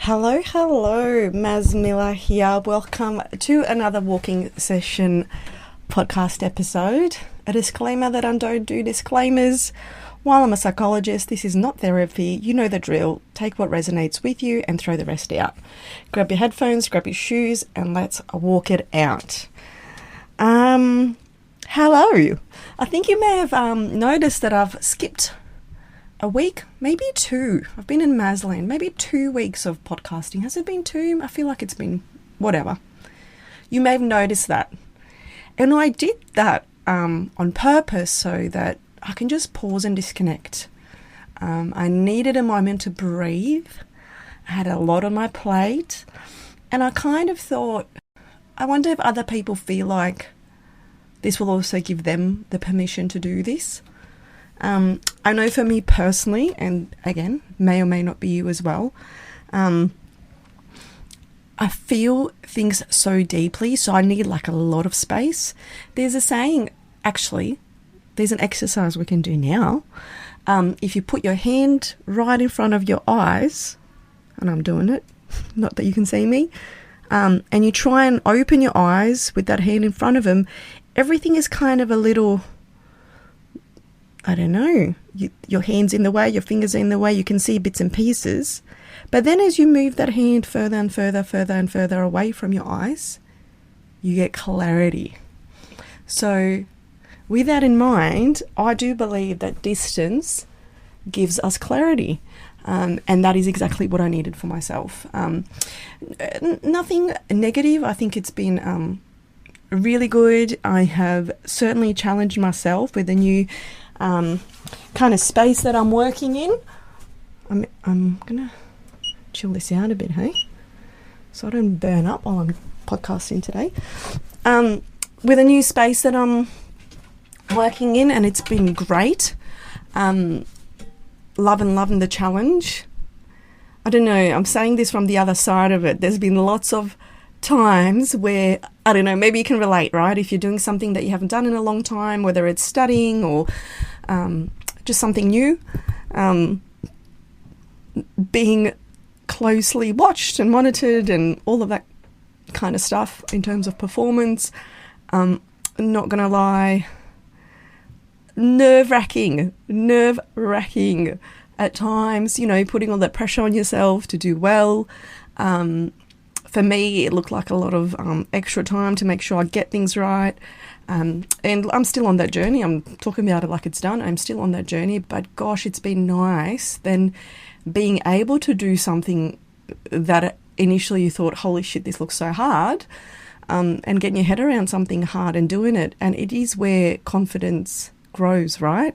Hello, Maz Miller here. Welcome to another walking session podcast episode. A disclaimer that I don't do disclaimers. While I'm a psychologist, this is not therapy. You know the drill. Take what resonates with you and throw the rest out. Grab your headphones, grab your shoes, and let's walk it out. Hello. I think you may have noticed that I've skipped a week, maybe two. I've been in Mazland, maybe 2 weeks of podcasting. Has it been two? I feel like it's been whatever. You may have noticed that. And I did that on purpose so that I can just pause and disconnect. I needed a moment to breathe. I had a lot on my plate. And I kind of thought, I wonder if other people feel like this will also give them the permission to do this. I know for me personally, and again, may or may not be you as well, I feel things so deeply, so I need like a lot of space. There's a saying, actually, there's an exercise we can do now. If you put your hand right in front of your eyes, and I'm doing it, not that you can see me, and you try and open your eyes with that hand in front of them, everything is kind of a little, I don't know, your hand's in the way, your fingers are in the way, you can see bits and pieces. But then as you move that hand further and further away from your eyes, you get clarity. So with that in mind, I do believe that distance gives us clarity. And that is exactly what I needed for myself. Nothing negative. I think it's been really good. I have certainly challenged myself with a new kind of space that I'm working in. I'm gonna chill this out a bit, hey, so I don't burn up while I'm podcasting today. With a new space that I'm working in, and it's been great. Loving the challenge. I don't know, I'm saying this from the other side of it. There's been lots of times where, I don't know, maybe you can relate, right? If you're doing something that you haven't done in a long time, whether it's studying or just something new, being closely watched and monitored and all of that kind of stuff in terms of performance, not gonna lie, nerve-wracking at times, you know, putting all that pressure on yourself to do well. For me, it looked like a lot of extra time to make sure I get things right. And I'm still on that journey. I'm talking about it like it's done. I'm still on that journey. But gosh, it's been nice then being able to do something that initially you thought, holy shit, this looks so hard. And getting your head around something hard and doing it. And it is where confidence grows, right?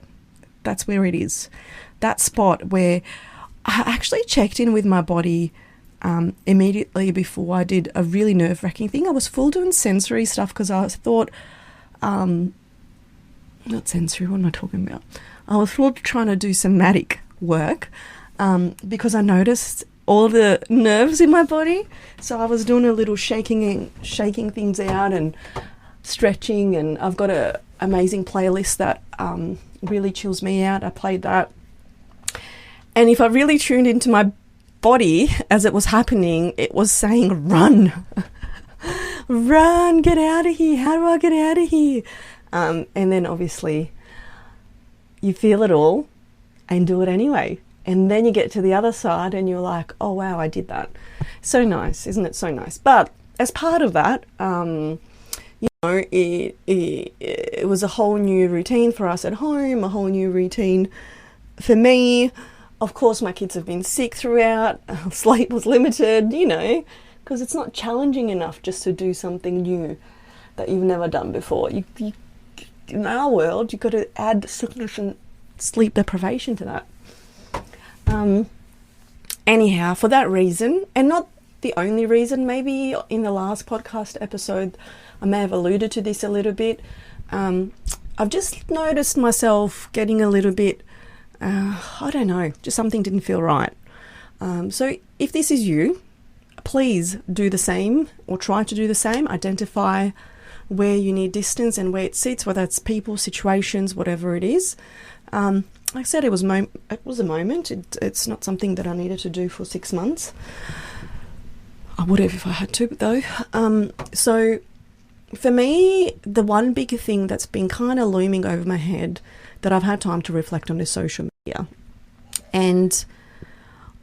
That's where it is. That spot where I actually checked in with my body immediately before I did a really nerve-wracking thing. I was full doing sensory stuff because I thought, not sensory, what am I talking about? I was full trying to do somatic work because I noticed all the nerves in my body. So I was doing a little shaking things out and stretching, and I've got an amazing playlist that really chills me out. I played that. And if I really tuned into my body as it was happening, it was saying, run, run, get out of here. How do I get out of here? And then obviously you feel it all and do it anyway. And then you get to the other side and you're like, oh, wow, I did that. So nice, isn't it? So nice. But as part of that, you know, it was a whole new routine for us at home, a whole new routine for me. Of course, my kids have been sick throughout. Sleep was limited, you know, because it's not challenging enough just to do something new that you've never done before. You in our world, you've got to add significant sleep deprivation to that. Anyhow, for that reason, and not the only reason, maybe in the last podcast episode, I may have alluded to this a little bit. I've just noticed myself getting a little bit, I don't know, just something didn't feel right. So if this is you, please do the same or try to do the same. Identify where you need distance and where it sits, whether it's people, situations, whatever it is. like I said, it was a moment. It's not something that I needed to do for 6 months. I would have if I had to, though. So for me, the one big thing that's been kind of looming over my head that I've had time to reflect on is social media. And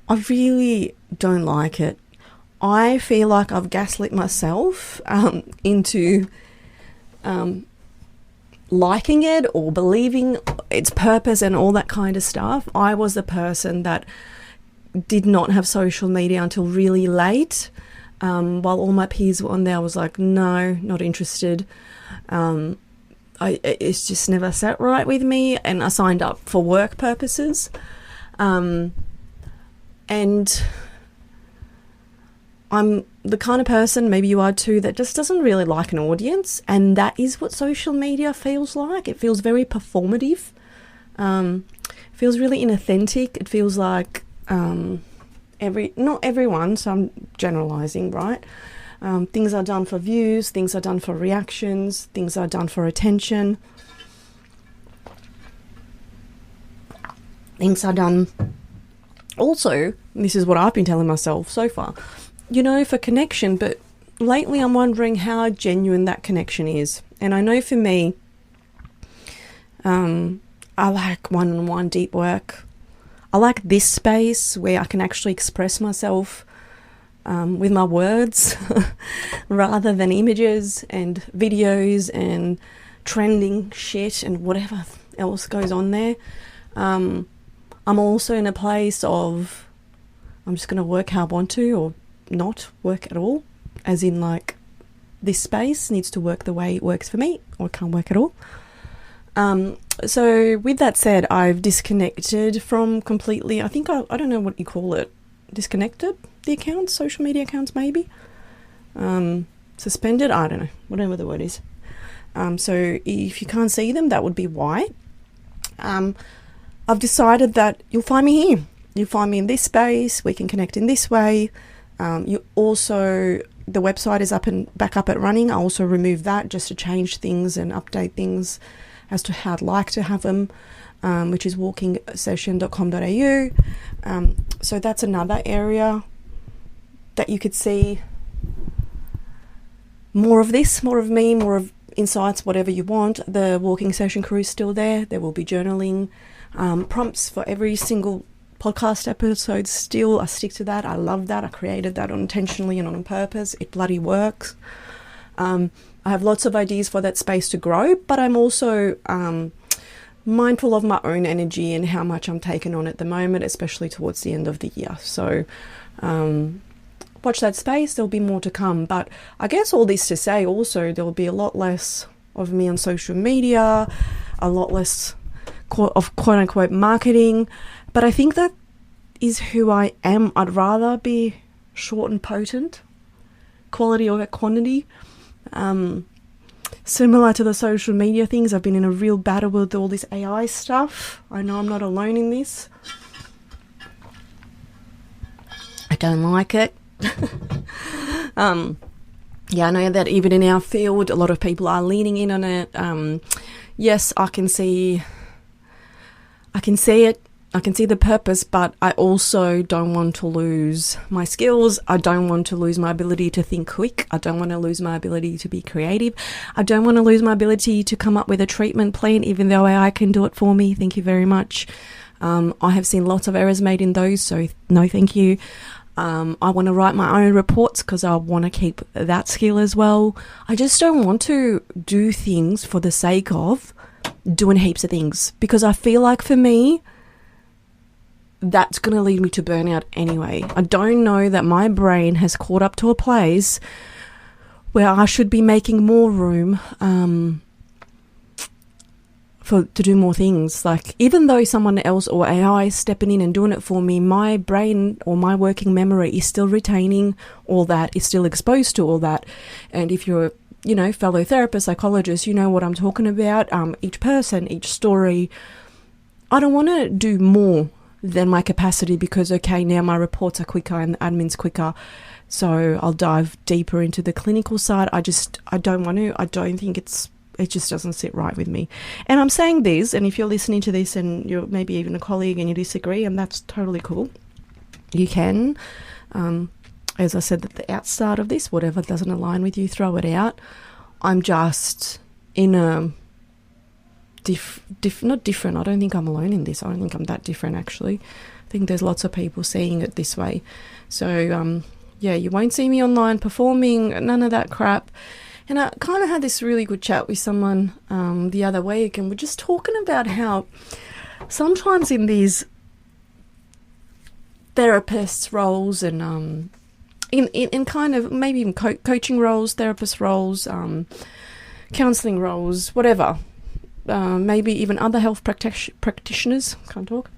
I really don't like it. I feel like I've gaslit myself into liking it or believing its purpose and all that kind of stuff. I was the person that did not have social media until really late. While all my peers were on there, I was like, no, not interested. It's just never sat right with me, and I signed up for work purposes. And I'm the kind of person, maybe you are too, that just doesn't really like an audience, and that is what social media feels like. It feels very performative. It feels really inauthentic. It feels like not everyone, so I'm generalising, right? Things are done for views, things are done for reactions, things are done for attention. Things are done also, this is what I've been telling myself so far, for connection, but lately I'm wondering how genuine that connection is. And I know for me, I like one-on-one deep work. I like this space where I can actually express myself with my words rather than images and videos and trending shit and whatever else goes on there. I'm also in a place of I'm just going to work how I want to or not work at all, as in like this space needs to work the way it works for me or it can't work at all. So with that said, I've disconnected from completely, I think I don't know what you call it, disconnected the accounts, social media accounts maybe, suspended, I don't know, whatever the word is. So if you can't see them, that would be why. I've decided that you'll find me here. You'll find me in this space. We can connect in this way. The website is back up and running. I also removed that just to change things and update things as to how I'd like to have them, which is walkingsession.com.au. So that's another area that you could see more of this, more of me, more of insights, whatever you want. The walking session crew is still there. There will be journaling prompts for every single podcast episode still. I stick to that. I love that. I created that intentionally and on purpose. It bloody works. I have lots of ideas for that space to grow, but I'm also mindful of my own energy and how much I'm taking on at the moment, especially towards the end of the year. So watch that space. There'll be more to come. But I guess all this to say also there'll be a lot less of me on social media, a lot less of quote-unquote marketing. But I think that is who I am. I'd rather be short and potent, quality over quantity. Similar to the social media things, I've been in a real battle with all this AI stuff. I know I'm not alone in this. I don't like it. Yeah, I know that even in our field, a lot of people are leaning in on it. Yes, I can see it. I can see the purpose, but I also don't want to lose my skills. I don't want to lose my ability to think quick. I don't want to lose my ability to be creative. I don't want to lose my ability to come up with a treatment plan, even though AI can do it for me. Thank you very much. I have seen lots of errors made in those, so no thank you. I want to write my own reports because I want to keep that skill as well. I just don't want to do things for the sake of doing heaps of things, because I feel like for me, that's going to lead me to burnout anyway. I don't know that my brain has caught up to a place where I should be making more room to do more things. Like, even though someone else or AI is stepping in and doing it for me, my brain or my working memory is still retaining all that, is still exposed to all that. And if you're fellow therapist, psychologist, you know what I'm talking about. Each person, each story. I don't want to do more than my capacity because, okay, now my reports are quicker and the admin's quicker, so I'll dive deeper into the clinical side. I don't want to. I don't think it's it just doesn't sit right with me. And I'm saying this, and if you're listening to this and you're maybe even a colleague and you disagree, and that's totally cool, you can, as I said at the outstart of this, whatever doesn't align with you, throw it out. I'm just in a not different. I don't think I'm alone in this. I don't think I'm that different, actually. I think there's lots of people seeing it this way. So, you won't see me online performing, none of that crap. And I kind of had this really good chat with someone the other week, and we're just talking about how sometimes in these therapists roles and in kind of maybe even coaching roles, therapist roles, counselling roles, whatever, maybe even other health practitioners, can't talk.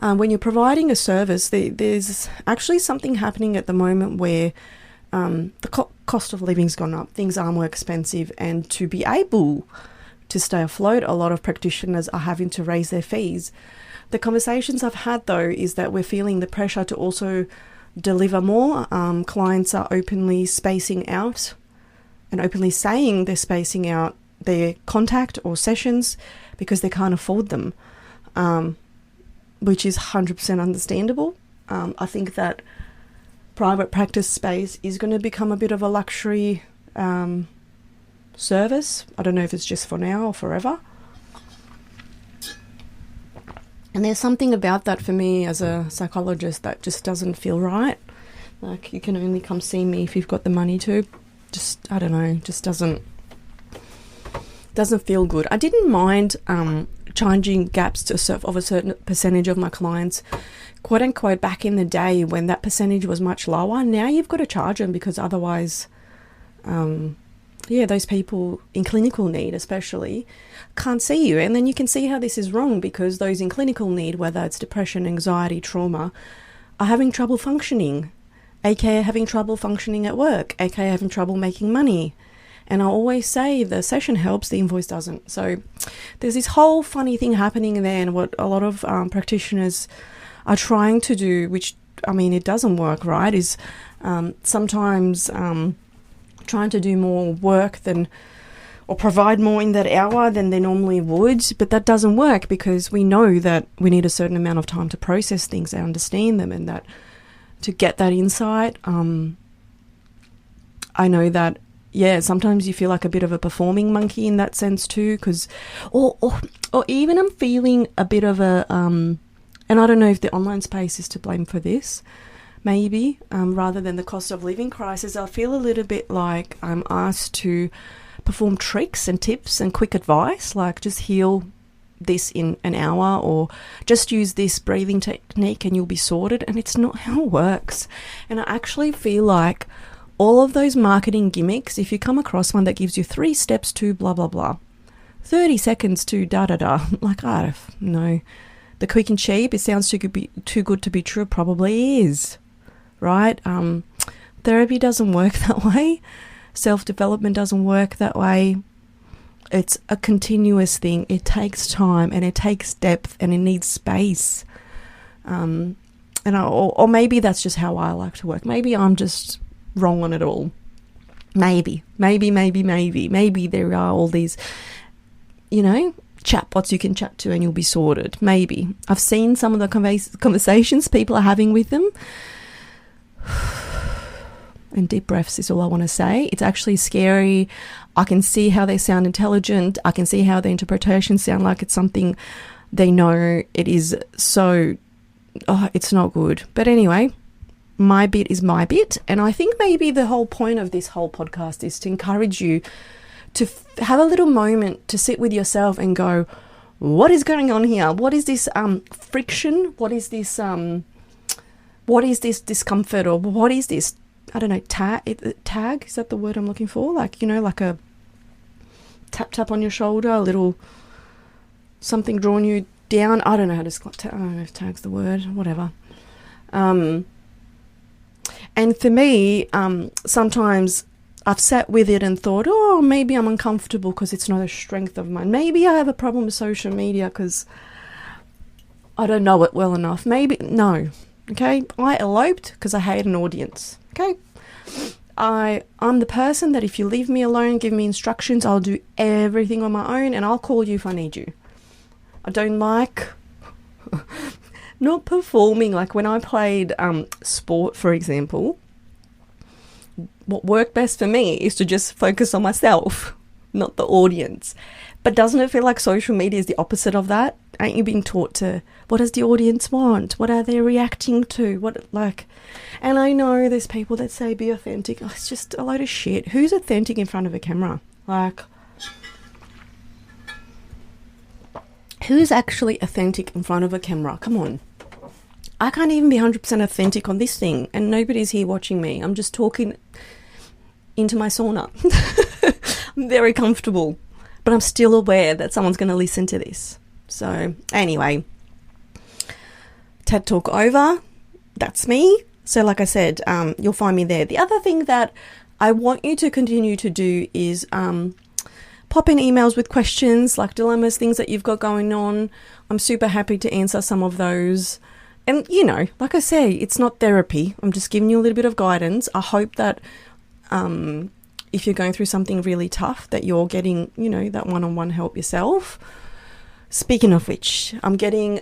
When you're providing a service, there's actually something happening at the moment where the cost of living's gone up, things are more expensive, and to be able to stay afloat, a lot of practitioners are having to raise their fees. The conversations I've had, though, is that we're feeling the pressure to also deliver more. Clients are openly spacing out and openly saying they're spacing out their contact or sessions because they can't afford them, which is 100% understandable. I think that private practice space is going to become a bit of a luxury service. I don't know if it's just for now or forever. And there's something about that for me as a psychologist that just doesn't feel right. Like, you can only come see me if you've got the money to. Just, I don't know, just doesn't feel good. I didn't mind charging gaps of a certain percentage of my clients, quote unquote, back in the day when that percentage was much lower. Now you've got to charge them because otherwise, those people in clinical need especially can't see you. And then you can see how this is wrong, because those in clinical need, whether it's depression, anxiety, trauma, are having trouble functioning, aka having trouble functioning at work, aka having trouble making money. And I always say the session helps, the invoice doesn't. So there's this whole funny thing happening there, and what a lot of practitioners are trying to do, which, I mean, it doesn't work, right, is sometimes trying to do more work or provide more in that hour than they normally would. But that doesn't work, because we know that we need a certain amount of time to process things and understand them, and that to get that insight, I know that, sometimes you feel like a bit of a performing monkey in that sense too, because, or even I'm feeling a bit of a, and I don't know if the online space is to blame for this, maybe, rather than the cost of living crisis, I feel a little bit like I'm asked to perform tricks and tips and quick advice, like just heal this in an hour, or just use this breathing technique and you'll be sorted. And it's not how it works. And I actually feel like all of those marketing gimmicks, if you come across one that gives you 3 steps to blah, blah, blah, 30 seconds to da-da-da, like, I don't know. The quick and cheap, it sounds too good to be true. It probably is, right? Therapy doesn't work that way. Self-development doesn't work that way. It's a continuous thing. It takes time, and it takes depth, and it needs space. Or maybe that's just how I like to work. Maybe I'm just wrong on it all. Maybe there are all these, chatbots you can chat to and you'll be sorted. Maybe. I've seen some of the conversations people are having with them. And deep breaths is all I want to say. It's actually scary. I can see how they sound intelligent. I can see how the interpretations sound like it's something they know. It is so, it's not good. But anyway, my bit is my bit. And I think maybe the whole point of this whole podcast is to encourage you to have a little moment to sit with yourself and go, what is going on here? What is this friction? What is this discomfort? Or what is this, I don't know, tag? Is that the word I'm looking for? Like, like a tap on your shoulder, a little something drawing you down. I don't know how to, I don't know if tag's the word, whatever. And for me, sometimes I've sat with it and thought, maybe I'm uncomfortable because it's not a strength of mine. Maybe I have a problem with social media because I don't know it well enough. Maybe, no. Okay, I eloped because I hate an audience. Okay, I'm the person that if you leave me alone, give me instructions, I'll do everything on my own and I'll call you if I need you. I don't like not performing. Like when I played sport, for example, what worked best for me is to just focus on myself, not the audience. But doesn't it feel like social media is the opposite of that? Aren't you being taught to, what does the audience want? What are they reacting to? And I know there's people that say be authentic. Oh, it's just a load of shit. Who's authentic in front of a camera? Like, who's actually authentic in front of a camera? Come on. I can't even be 100% authentic on this thing and nobody's here watching me. I'm just talking into my sauna. I'm very comfortable, but I'm still aware that someone's going to listen to this. So anyway, TED Talk over. That's me. So like I said, you'll find me there. The other thing that I want you to continue to do is pop in emails with questions, like dilemmas, things that you've got going on. I'm super happy to answer some of those. And, you know, like I say, it's not therapy. I'm just giving you a little bit of guidance. I hope that if you're going through something really tough, that you're getting, you know, that one-on-one help yourself. Speaking of which, I'm getting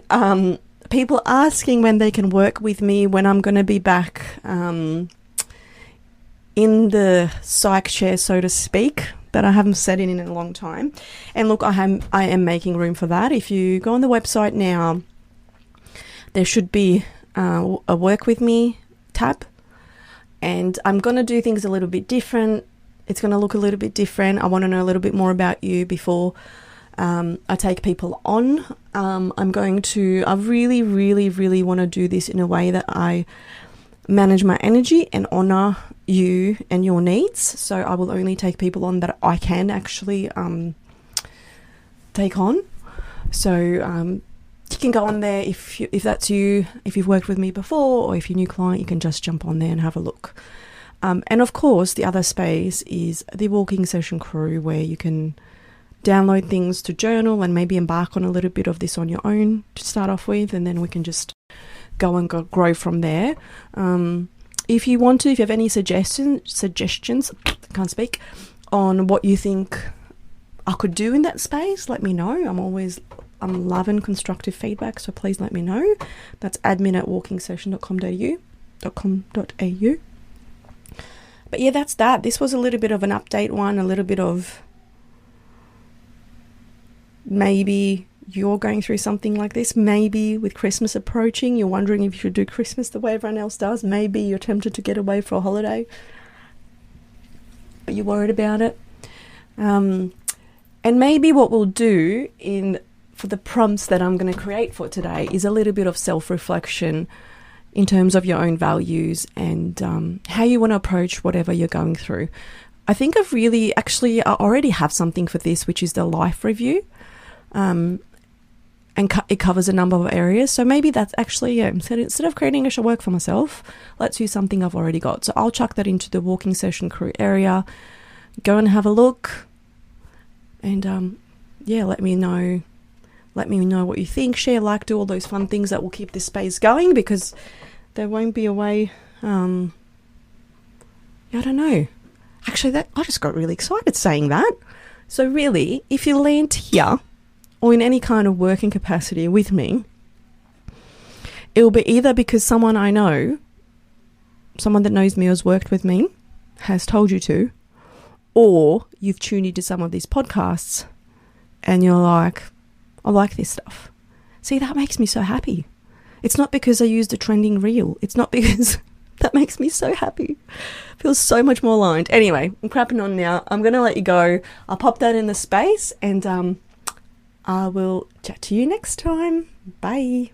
people asking when they can work with me, when I'm going to be back in the psych chair, so to speak, that I haven't sat in a long time. And look, I am making room for that. If you go on the website now, there should be a work with me tab, and I'm going to do things a little bit different. It's going to look a little bit different. I want to know a little bit more about you before I take people on. I really, really, really want to do this in a way that I manage my energy and honor you and your needs. So I will only take people on that I can actually take on. So you can go on there if that's you, if you've worked with me before, or if you're a new client, you can just jump on there and have a look. And of course, the other space is the walking session crew, where you can download things to journal and maybe embark on a little bit of this on your own to start off with, and then we can just go and grow from there. If you want to, if you have any suggestions, I can't speak, on what you think I could do in that space, let me know. I'm loving constructive feedback, so please let me know. That's admin@walkingsession.com.au. But yeah, that's that. This was a little bit of an update one, a little bit of maybe you're going through something like this. Maybe with Christmas approaching, you're wondering if you should do Christmas the way everyone else does. Maybe you're tempted to get away for a holiday, but you're worried about it. And maybe what we'll do for the prompts that I'm going to create for today is a little bit of self-reflection in terms of your own values and how you want to approach whatever you're going through. I think I already have something for this, which is the life review. And it covers a number of areas. So maybe that's actually, instead of creating extra work for myself, let's use something I've already got. So I'll chuck that into the walking session crew area. Go and have a look. And let me know what you think. Share, like, do all those fun things that will keep this space going, because there won't be a way. I don't know. Actually, I just got really excited saying that. So really, if you land here or in any kind of working capacity with me, it will be either because someone I know, someone that knows me or has worked with me, has told you to, or you've tuned into some of these podcasts and you're like, I like this stuff. See, that makes me so happy. It's not because I used a trending reel. It's not because that makes me so happy. Feels so much more aligned. Anyway, I'm crapping on now. I'm going to let you go. I'll pop that in the space, and I will chat to you next time. Bye.